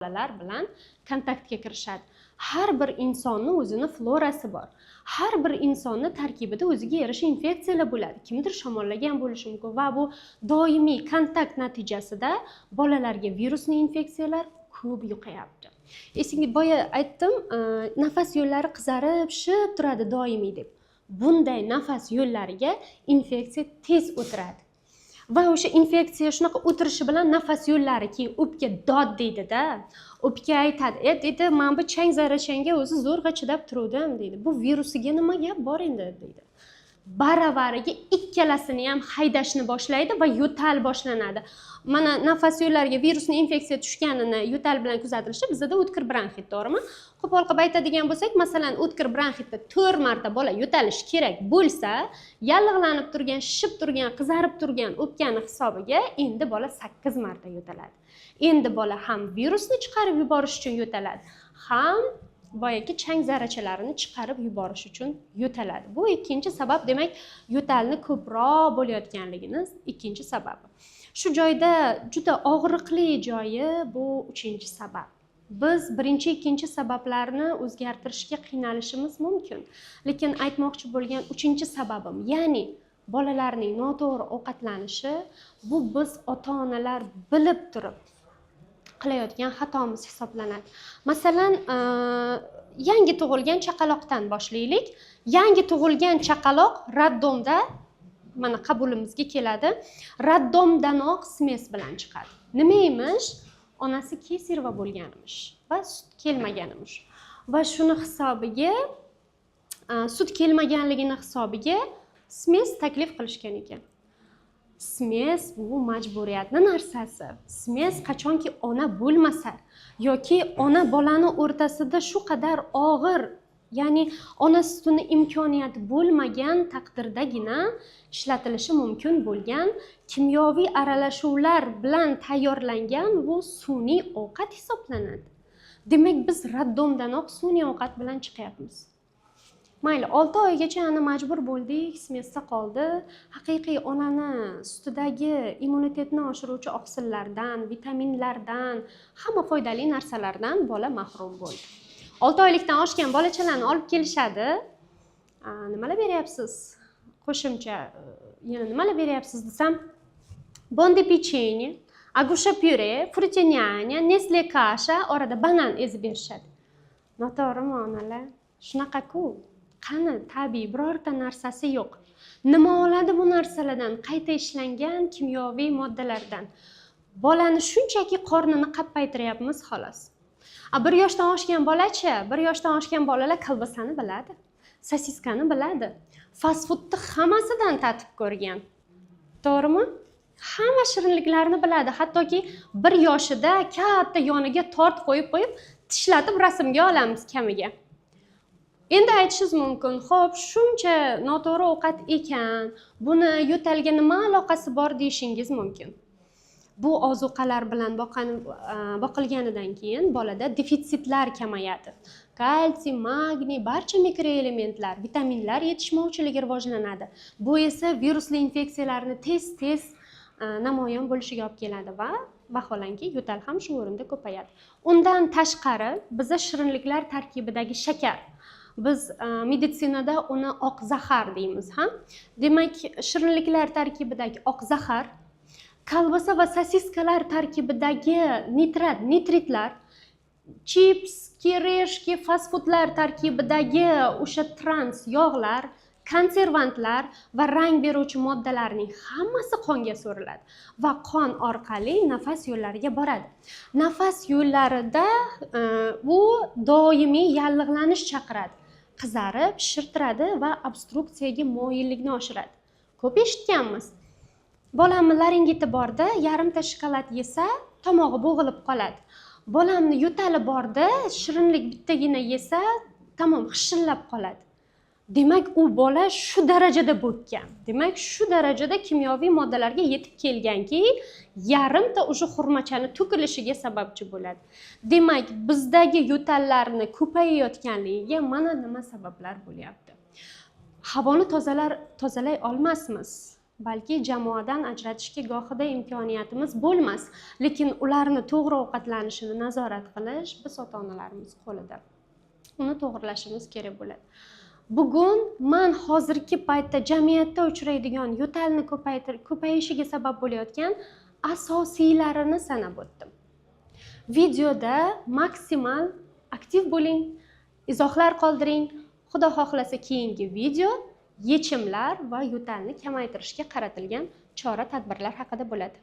bolalar bilan kontaktga kirishadi. Har bir insonning o'zini florasi bor. Har bir insonning tarkibida o'ziga yarasha infeksiyalar bo'ladi. Kimdir shamollagan bo'lishi mumkin va bu doimiy kontakt natijasida bolalarga virusli infeksiyalar ko'p yuqayapti. Esingizga boya aytdim, nafas yo'llari qizarib, shishib turadi doimiy deb. Bunday nafas yo'llariga infeksiya tez o'tiradi. Va o'sha infeksiya shunaqa o'tirishi bilan nafas yo'llari keyin o'pka dod deydi-da. O'pka aytadi, deydi, men bu chang zarrachanga o'zi zo'rg'a chidab turdim deydi. Bu virusiga nima gap bor endi deydi. Baravariga ikkalasini ham haydashni boshlaydi va yo'tal boshlanadi. Mana nafas yo'llariga virusli infeksiya tushganini yo'tal bilan kuzatilishi bizda o'tkir bronxit, to'g'rimi? Qo'pol qilib aytadigan bo'lsak, masalan, o'tkir bronxitda 4 marta bola yo'talish kerak bo'lsa, yallig'lanib turgan, shishib turgan, qizarib turgan o'pkani hisobiga endi bola 8 marta yo'taladi. Endi bola ham virusni chiqarib yuborish uchun yo'taladi, ham boyagi chang zarrachalarini chiqarib yuborish uchun yo'taladi. Bu ikkinchi sabab, demak, yo'talni ko'proq bo'layotganligini ikkinchi sababi. Shu joyda juda og'riqli joyi bu uchinchi sabab. Biz birinchi, ikkinchi sabablarni o'zgartirishga qiynalishimiz mumkin. Lekin aytmoqchi bo'lgan uchinchi sababim, ya'ni bolalarning noto'g'ri ovqatlanishi, bu biz ota-onalar bilib turib qilayotgan xatomiz hisoblanadi. Masalan, yangi tug'ilgan chaqaloqdan boshlaylik. Yangi tug'ilgan chaqaloq raddomda mana qabulimizga keladi. Raddomdanoq smes bilan chiqadi. Nima emish? Onasi kesirva bo'lganimish va sut kelmaganimish. Va shuni hisobiga, sut kelmaganligini hisobiga smes taklif qilishgan ekan. Smes bu majburiyatning narsasi. Smes qachonki ona bo'lmasa yoki ona bolani o'rtasida shu qadar og'ir, ya'ni ona sutini imkoniyati bo'lmagan taqdirdagina ishlatilishi mumkin bo'lgan kimyoviy aralashuvlar bilan tayyorlangan bu sun'iy ovqat hisoblanadi. Demak, biz raddomdanoq sun'iy ovqat bilan chiqyapmiz. Mayli, 6 oygacha ana majbur bo'ldik, smesda qoldi. Haqiqiy onani sutidagi immunitetni oshiruvchi oqsillardan, vitaminlardan, hamma foydali narsalardan bola mahrum bo'ldi. 6 oylikdan oshgan bolachalarni olib kelishadi. Nimalar beryapsiz? Qo'shimcha yana nimalar beryapsiz desam, bondi pechenye, agusha pyure, frutinianya, Nestle kasha, orada banan ezib berishadi. Noto'g'rimi onalar? Shunaqa-ku. Qani tabiiy birorta narsasi yo'q. Nima oladi bu narsalardan? Qayta ishlangan kimyoviy moddalardan. Bolani shunchaki qornini qappaytiryapmiz xolos. 1 yoshdan oshgan bolachi, 1 yoshdan oshgan bolalar kolbasani biladi, sosiskani biladi. Fast foodni hammasidan tatib ko'rgan. To'g'rimi? Hamma shirinliklarni biladi. Hattoki 1 yoshida katta yoniga tort qo'yib tishlatib rasmga olamiz kamiga. Endi aytishingiz mumkin, xo'p, shuncha noto'g'ri ovqat ekan, buni yo'talga nima aloqasi bor deyishingiz mumkin. Bu ozuqalar bilan boqilganidan keyin bolada defitsitlar kamayadi. Kalsiy, magniy, barcha mikroelementlar, vitaminlar yetishmovchiligi rivojlanadi. Bu esa virusli infeksiyalarni tez namoyon bo'lishiga olib keladi va vaholanki yo'tal ham shu o'rinda ko'payadi. Undan tashqari, bizda shirinliklar tarkibidagi shakar, biz meditsinada uni oq zahar deymiz, ha? Demak, shirinliklar tarkibidagi oq zahar, kolbasa va sosiskalar tarkibidagi nitritlar, chips, kireshki, fast foodlar tarkibidagi o'sha trans yog'lar, konservantlar va rang beruvchi moddalarning hammasi qonga so'riladi va qon orqali nafas yo'llariga boradi. Nafas yo'llarida u doimiy yallig'lanish chaqiradi, qizarib, shirtiradi va obstruksiyaga moyillikni oshiradi. Ko'p eshitganmiz. Bolamni laringiti borda, yarimta shokolad yesa, tomog'i bo'g'ilib qoladi. Bolamni yo'tali borda, shirinlik bittagina yesa, tamom xishillab qoladi. Demak, u bola shu darajada bo'kkan. Demak, shu darajada kimyoviy moddalarga yetib kelganki, yarimta o'sha xurmachani to'kilishiga sababchi bo'ladi. Demak, bizdagi yo'tallarni ko'payayotganligiga mana nima sabablar bo'lyapti. Havoni tozalay olmasmiz. balki jamoadan ajratishga gohida imkoniyatimiz bo'lmas, lekin ularni to'g'ri ovqatlanishini nazorat qilish biz ota-onalarimiz qo'lida. Uni to'g'rilashimiz kerak bo'ladi. Bugun men hozirgi paytda jamiyatda uchraydigan yo'talni ko'payishiga sabab bo'layotgan asosiylarini sanab o'tdim. Videoda maksimal aktiv bo'ling, izohlar qoldiring. Xudo xohlasa keyingi video yechimlar va yo'talni kamaytirishga qaratilgan chora-tadbirlar haqida bo'ladi.